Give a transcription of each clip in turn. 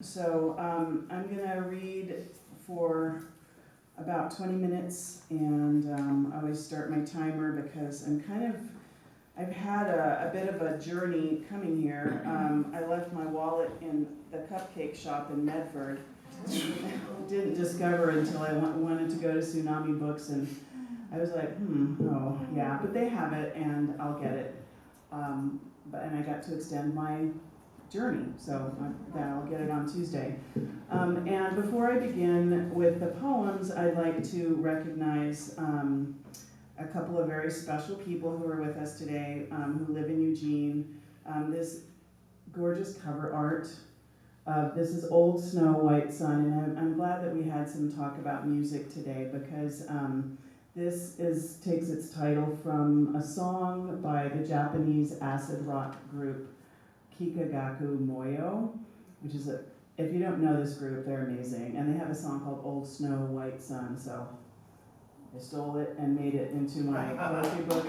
So I'm going to read for about 20 minutes, and I always start my timer because I've had a bit of a journey coming here. I left my wallet in the cupcake shop in Medford. Didn't discover until I wanted to go to Tsunami Books, and I was like, oh yeah, but they have it, and I'll get it. And I got to extend my journey, so I'll get it on Tuesday. And before I begin with the poems, I'd like to recognize a couple of very special people who are with us today, who live in Eugene. This gorgeous cover art. This is Old Snow, White Sun, and I'm glad that we had some talk about music today because this takes its title from a song by the Japanese acid rock group Kikagaku Moyo, which is if you don't know this group, they're amazing. And they have a song called Old Snow, White Sun, so I stole it and made it into my poetry book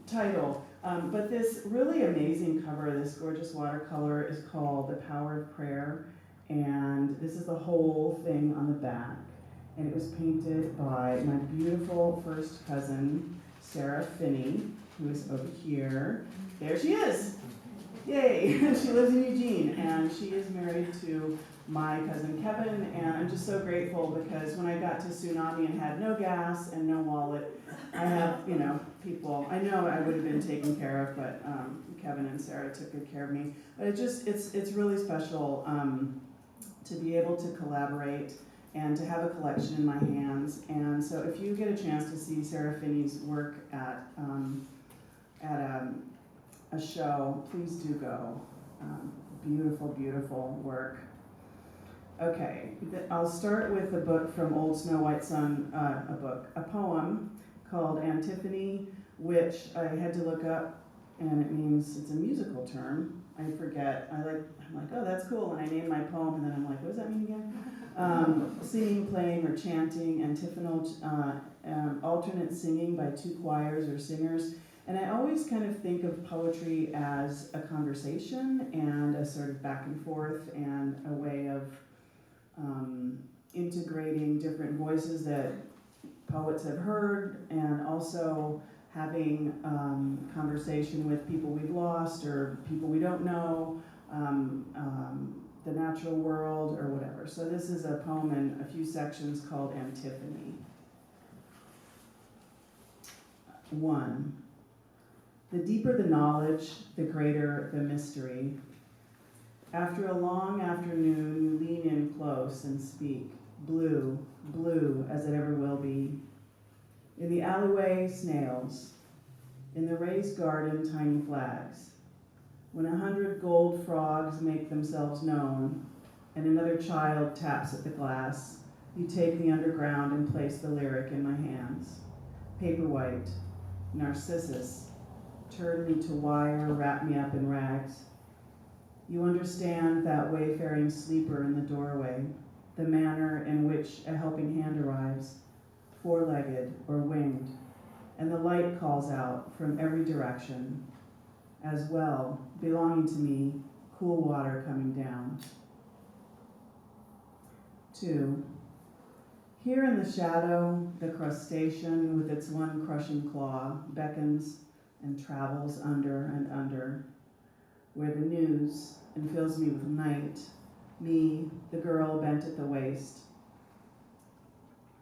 title. But this really amazing cover, this gorgeous watercolor, is called The Power of Prayer, and this is the whole thing on the back. And it was painted by my beautiful first cousin, Sarah Finney, who is over here. There she is! Yay! She lives in Eugene, and she is married to my cousin Kevin, and I'm just so grateful because when I got to Tsunami and had no gas and no wallet, I have, people, I know I would have been taken care of, but Kevin and Sarah took good care of me. But it's really special to be able to collaborate and to have a collection in my hands. And so if you get a chance to see Sarah Finney's work at a show, please do go. Beautiful, beautiful work. Okay, I'll start with a book from Old Snow, White Sun, a poem called Antiphony, which I had to look up, and it means, it's a musical term. I forget. I'm like, oh, that's cool, and I name my poem, and then I'm like, what does that mean again? Singing, playing, or chanting, antiphonal, alternate singing by two choirs or singers. And I always kind of think of poetry as a conversation and a sort of back and forth and a way of integrating different voices that poets have heard, and also having conversation with people we've lost or people we don't know, the natural world or whatever. So this is a poem in a few sections called Antiphony. 1. The deeper the knowledge, the greater the mystery. After a long afternoon, you lean in close and speak, blue, blue as it ever will be. In the alleyway, snails. In the raised garden, tiny flags. When 100 gold frogs make themselves known, and another child taps at the glass, you take the underground and place the lyric in my hands. Paperwhite, Narcissus. Turn me to wire, wrap me up in rags. You understand that wayfaring sleeper in the doorway, the manner in which a helping hand arrives, four-legged or winged, and the light calls out from every direction. As well, belonging to me, cool water coming down. 2. Here in the shadow, the crustacean with its one crushing claw beckons and travels under and under, where the news and fills me with night, me, the girl bent at the waist,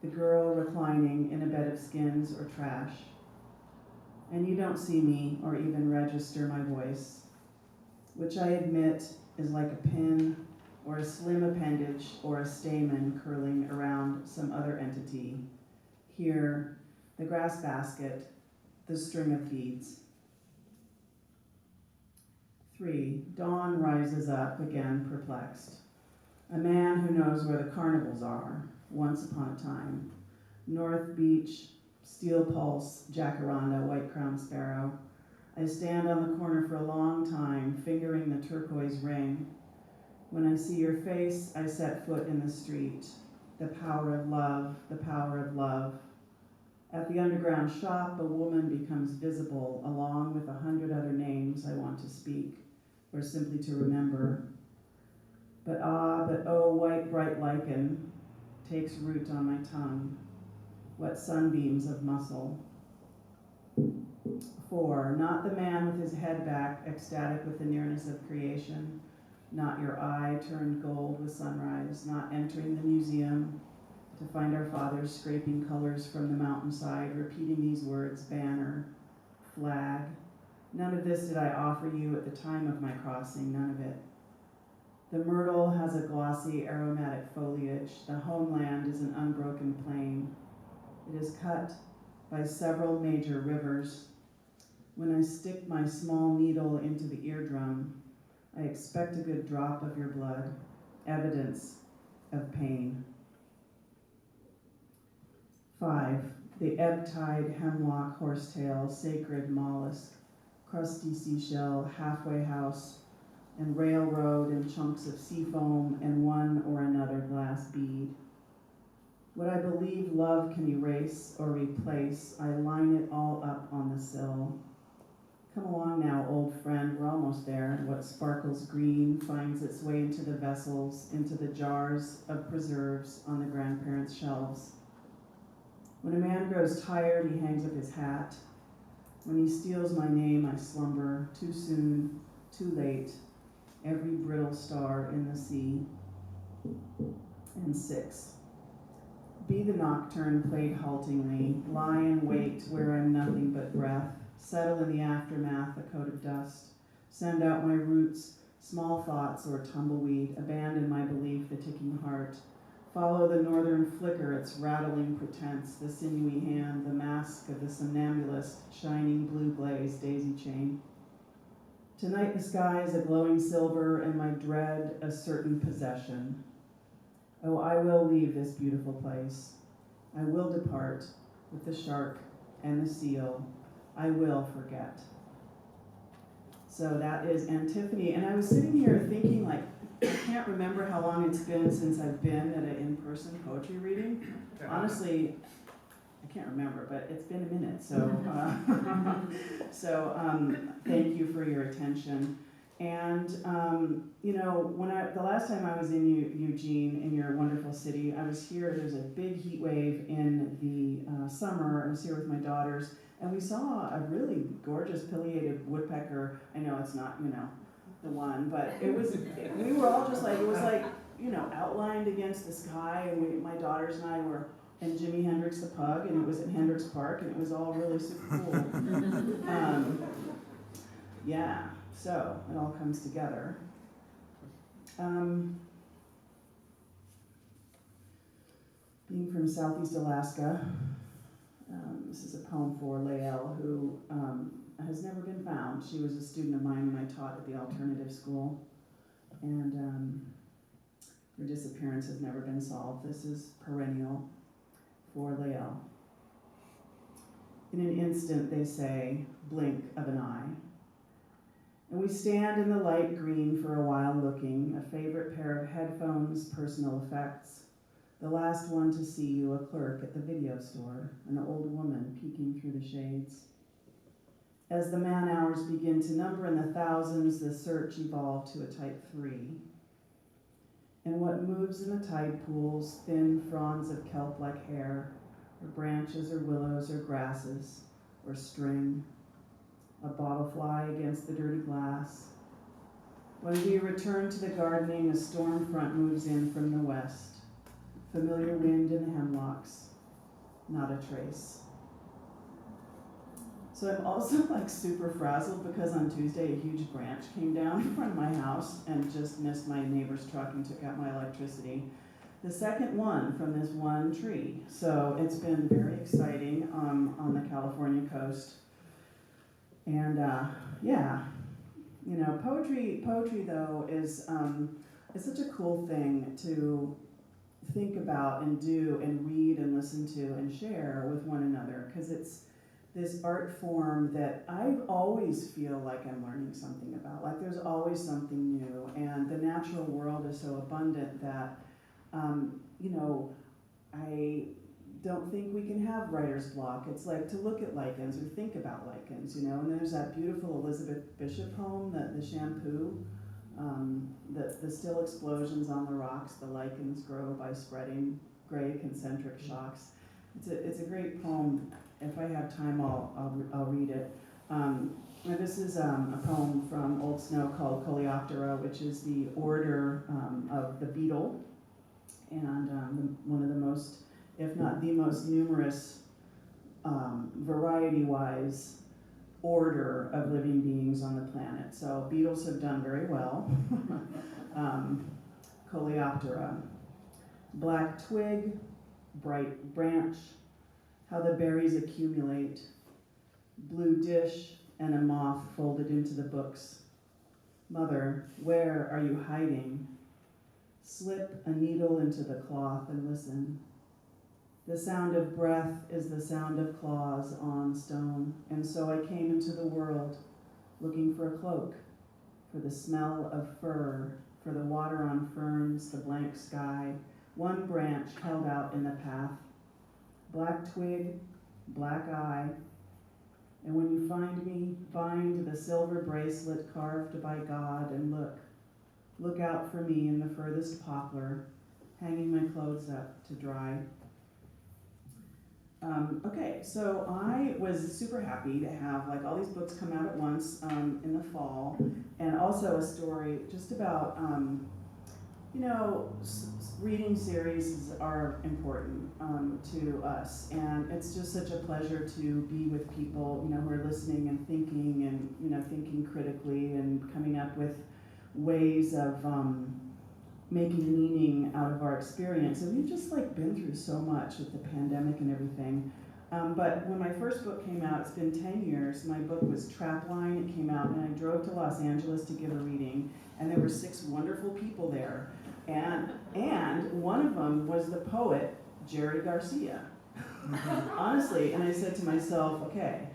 the girl reclining in a bed of skins or trash, and you don't see me or even register my voice, which I admit is like a pin or a slim appendage or a stamen curling around some other entity. Here, the grass basket, the string of feeds. 3. Dawn rises up again perplexed. A man who knows where the carnivals are, once upon a time. North Beach, Steel Pulse, Jacaranda, White-crowned sparrow. I stand on the corner for a long time, fingering the turquoise ring. When I see your face, I set foot in the street. The power of love, the power of love. At the underground shop, a woman becomes visible along with 100 other names I want to speak, or simply to remember. But oh, white bright lichen takes root on my tongue, what sunbeams of muscle. 4, not the man with his head back, ecstatic with the nearness of creation, not your eye turned gold with sunrise, not entering the museum to find our fathers scraping colors from the mountainside, repeating these words, banner, flag. None of this did I offer you at the time of my crossing, none of it. The myrtle has a glossy, aromatic foliage. The homeland is an unbroken plain. It is cut by several major rivers. When I stick my small needle into the eardrum, I expect a good drop of your blood, evidence of pain. 5, the ebb-tide hemlock horsetail, sacred mollusk, crusty seashell, halfway house, and railroad and chunks of seafoam and one or another glass bead. What I believe love can erase or replace, I line it all up on the sill. Come along now, old friend, we're almost there. What sparkles green finds its way into the vessels, into the jars of preserves on the grandparents' shelves. When a man grows tired, he hangs up his hat. When he steals my name, I slumber, too soon, too late, every brittle star in the sea. And 6, be the nocturne played haltingly, lie in wait where I'm nothing but breath, settle in the aftermath, a coat of dust, send out my roots, small thoughts or tumbleweed, abandon my belief, the ticking heart, follow the northern flicker, its rattling pretense, the sinewy hand, the mask of the somnambulist, shining blue glaze daisy chain. Tonight the sky is a glowing silver and my dread a certain possession. Oh, I will leave this beautiful place. I will depart with the shark and the seal. I will forget. So that is Antiphony. And I was sitting here thinking, like, I can't remember how long it's been since I've been at an in-person poetry reading. Honestly, I can't remember, but it's been a minute. So, thank you for your attention. And the last time I was in Eugene, in your wonderful city, I was here. There's a big heat wave in the summer. I was here with my daughters, and we saw a really gorgeous pileated woodpecker. I know it's not, the one, but it was. We were all just like, it was like, outlined against the sky, and my daughters and I were. And Jimi Hendrix the pug, and it was at Hendrix Park, and it was all really super cool. Yeah. So it all comes together. Being from Southeast Alaska, this is a poem for Lael, who has never been found. She was a student of mine when I taught at the alternative school, and her disappearance has never been solved. This is perennial for Lael. In an instant, they say, blink of an eye. And we stand in the light green for a while looking, a favorite pair of headphones, personal effects. The last one to see you, a clerk at the video store, an old woman peeking through the shades. As the man hours begin to number in the thousands, the search evolved to a type 3. And what moves in the tide pools, thin fronds of kelp-like hair, or branches or willows or grasses, or string. A bottle fly against the dirty glass. When we return to the gardening, a storm front moves in from the west. Familiar wind in the hemlocks, not a trace. So I'm also super frazzled because on Tuesday a huge branch came down in front of my house and just missed my neighbor's truck and took out my electricity. The second one from this one tree. So it's been very exciting on the California coast. And poetry though is such a cool thing to think about and do and read and listen to and share with one another, because it's this art form that I always feel like I'm learning something about. Like there's always something new, and the natural world is so abundant that I don't think we can have writer's block. It's like to look at lichens or think about lichens, and then there's that beautiful Elizabeth Bishop poem, the shampoo. The still explosions on the rocks, the lichens grow by spreading gray concentric shocks. It's a great poem. If I have time, I'll read it. And this is a poem from Old Snow called Coleoptera, which is the order of the beetle, and one of the most, if not the most numerous, variety-wise order of living beings on the planet. So beetles have done very well. Coleoptera. Black twig, bright branch, how the berries accumulate. Blue dish and a moth folded into the books. Mother, where are you hiding? Slip a needle into the cloth and listen. The sound of breath is the sound of claws on stone, and so I came into the world looking for a cloak, for the smell of fur, for the water on ferns, the blank sky, one branch held out in the path. Black twig, black eye, and when you find me, bind the silver bracelet carved by God and look out for me in the furthest poplar, hanging my clothes up to dry. Okay, so I was super happy to have like all these books come out at once in the fall, and also a story just about, reading series are important to us, and it's just such a pleasure to be with people, who are listening and thinking critically and coming up with ways of making meaning out of our experience. And we've just been through so much with the pandemic and everything. But when my first book came out, it's been 10 years, my book was Trapline. It came out and I drove to Los Angeles to give a reading, and there were 6 wonderful people there. And one of them was the poet, Jerry Garcia. Honestly, and I said to myself, okay,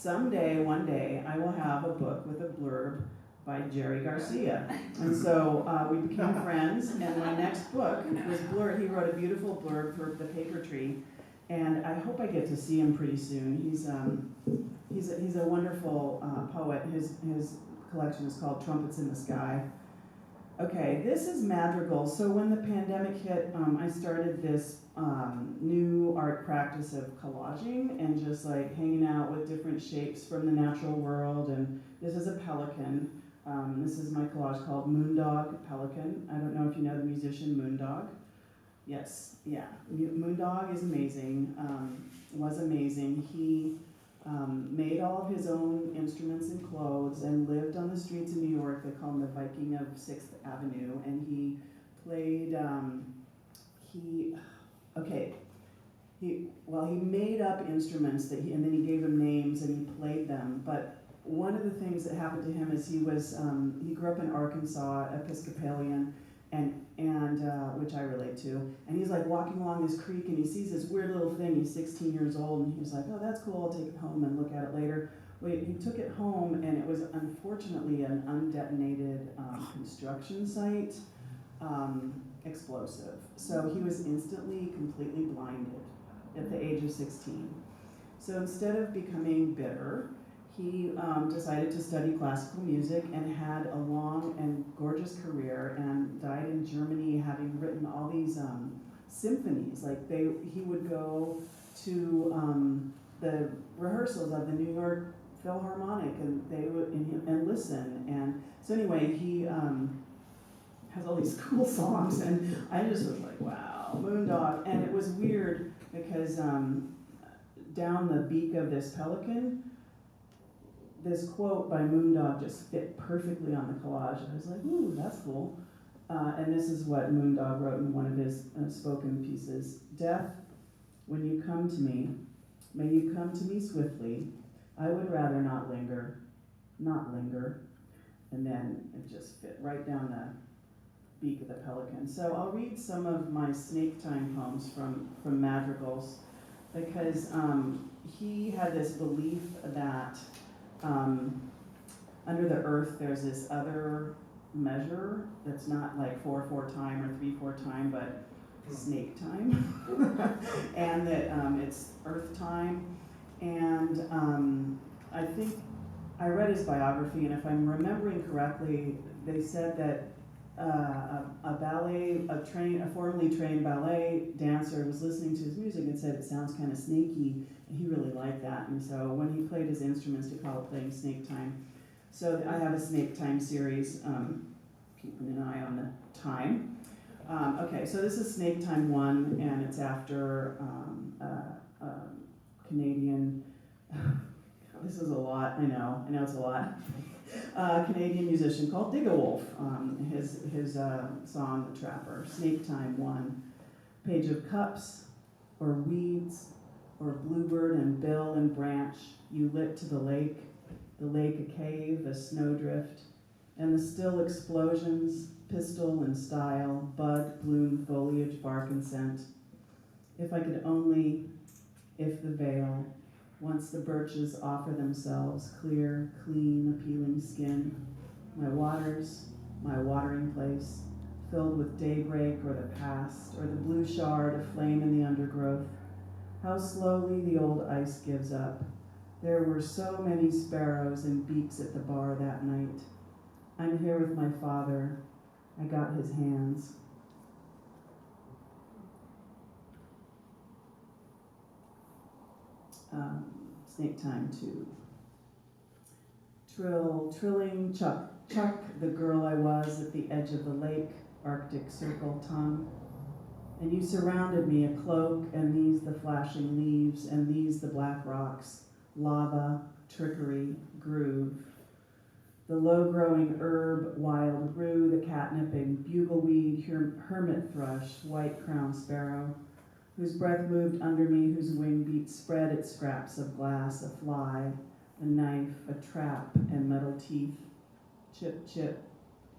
one day, I will have a book with a blurb by Jerry Garcia. And so we became friends, and my next book was blurb. He wrote a beautiful blurb for The Paper Tree, and I hope I get to see him pretty soon. He's a wonderful poet. His collection is called Trumpets in the Sky. Okay, this is madrigals. So when the pandemic hit, I started this new art practice of collaging and just hanging out with different shapes from the natural world. And this is a pelican. This is my collage called Moondog Pelican. I don't know if you know the musician Moondog. Yes, yeah. Moondog is amazing, was amazing. He made all of his own instruments and clothes and lived on the streets of New York. They call him the Viking of 6th Avenue. And he played, he made up instruments and then he gave them names and he played them. But one of the things that happened to him is he grew up in Arkansas, Episcopalian, and which I relate to. And he's walking along this creek and he sees this weird little thing. He's 16 years old and he was like, oh, that's cool, I'll take it home and look at it later. Wait, he took it home and it was unfortunately an undetonated construction site, explosive. So he was instantly, completely blinded at the age of 16. So instead of becoming bitter, he decided to study classical music and had a long and gorgeous career and died in Germany having written all these symphonies. He would go to the rehearsals of the New York Philharmonic and listen. And so anyway, he has all these cool songs, and I just was like, wow, Moondog. And it was weird because down the beak of this pelican, this quote by Moondog just fit perfectly on the collage. I was like, ooh, that's cool. And this is what Moondog wrote in one of his spoken pieces. Death, when you come to me, may you come to me swiftly. I would rather not linger. And then it just fit right down the beak of the pelican. So I'll read some of my snake time poems from madrigals, because he had this belief that under the earth there's this other measure that's not 4/4 time or 3/4 time, but snake time, and that it's earth time. And I think I read his biography, and if I'm remembering correctly, they said that a formerly trained ballet dancer was listening to his music and said it sounds kind of snaky, and he really liked that. And so when he played his instruments, he called it playing snake time. So I have a snake time series, keeping an eye on the time. Okay, so this is Snake Time 1, and it's after Canadian, this is a lot, I know it's a lot. Canadian musician called Digawolf, his song, The Trapper, Snake Time 1. Page of cups, or weeds, or bluebird and bill and branch, you lit to the lake a cave, a snowdrift, and the still explosions, pistol and style, bud, bloom, foliage, bark, and scent. If I could only, if the veil, once the birches offer themselves, clear, clean, appealing skin, my waters, my watering place, filled with daybreak or the past, or the blue shard aflame in the undergrowth, how slowly the old ice gives up. There were so many sparrows and beaks at the bar that night. I'm here with my father. I got his hands. Snake Time 2. Trilling, chuck, the girl I was at the edge of the lake, Arctic circle tongue. And you surrounded me, a cloak, and these the flashing leaves, and these the black rocks, lava, trickery, groove. The low-growing herb, wild rue, the catnipping bugleweed, hermit thrush, white-crowned sparrow, whose breath moved under me, whose wing beats spread its scraps of glass, a fly, a knife, a trap, and metal teeth, chip, chip,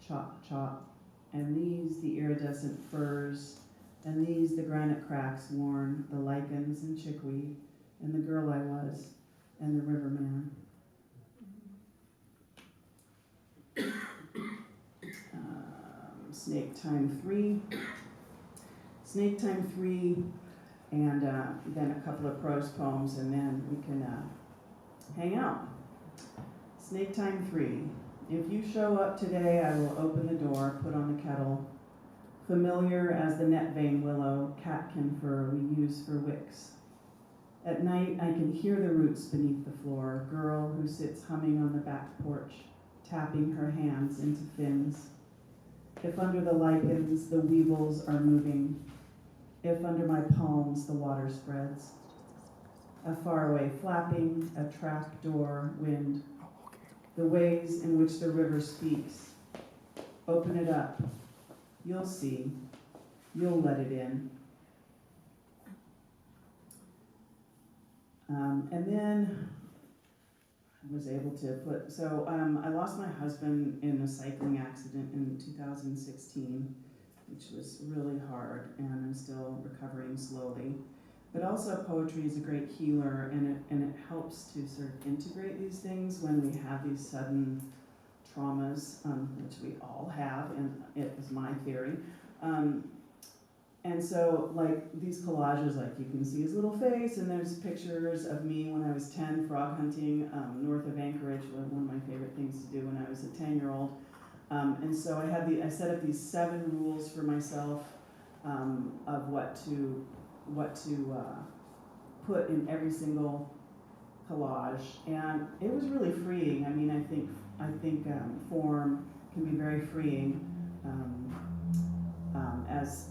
chop, chop, and these the iridescent firs, and these the granite cracks worn, the lichens and chickweed, and the girl I was, and the riverman. Snake Time 3. Snake Time 3, and then a couple of prose poems, and then we can hang out. Snake Time 3. If you show up today, I will open the door, put on the kettle. Familiar as the net vein willow, catkin fir we use for wicks. At night, I can hear the roots beneath the floor, girl who sits humming on the back porch, tapping her hands into fins. If under the lichens the weevils are moving, if under my palms the water spreads. A faraway flapping, a trap door wind, the ways in which the river speaks. Open it up, you'll see, you'll let it in. And then I was able to put, I lost my husband in a cycling accident in 2016, which was really hard, and I'm still recovering slowly. But also poetry is a great healer, and it helps to sort of integrate these things when we have these sudden traumas, which we all have, and it was my theory. And so, like, these collages, like, you can see his little face, and there's pictures of me when I was 10 frog hunting north of Anchorage, one of my favorite things to do when I was a 10-year-old. And so I set up these 7 rules for myself of what to put in every single collage, and it was really freeing. I mean, I think form can be very freeing.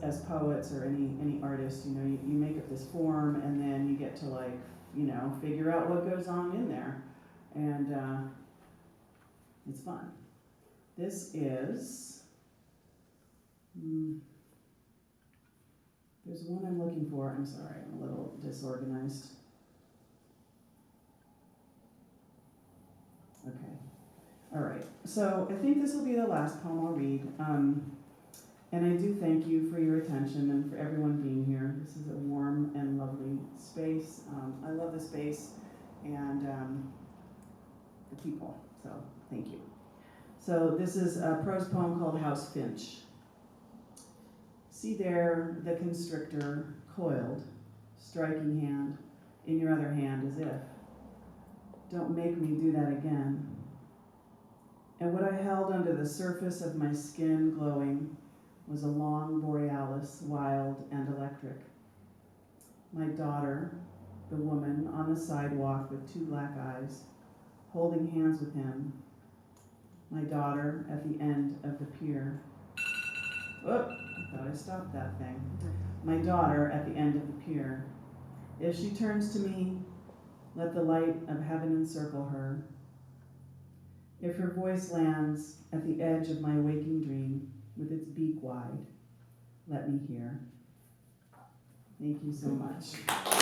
As poets or any artists, you know, you make up this form, and then you get to, like, you know, figure out what goes on in there, and it's fun. This is, there's one I'm looking for. I'm sorry, I'm a little disorganized. Okay, all right. So I think this will be the last poem I'll read. And I do thank you for your attention and for everyone being here. This is a warm and lovely space. I love the space and the people, so thank you. So this is a prose poem called House Finch. See there the constrictor, coiled, striking hand, in your other hand as if. Don't make me do that again. And what I held under the surface of my skin glowing was a long borealis, wild and electric. My daughter, the woman on the sidewalk with two black eyes, holding hands with him. My daughter at the end of the pier. Whoop, I thought I stopped that thing. My daughter at the end of the pier. If she turns to me, let the light of heaven encircle her. If her voice lands at the edge of my waking dream with its beak wide, let me hear. Thank you so much.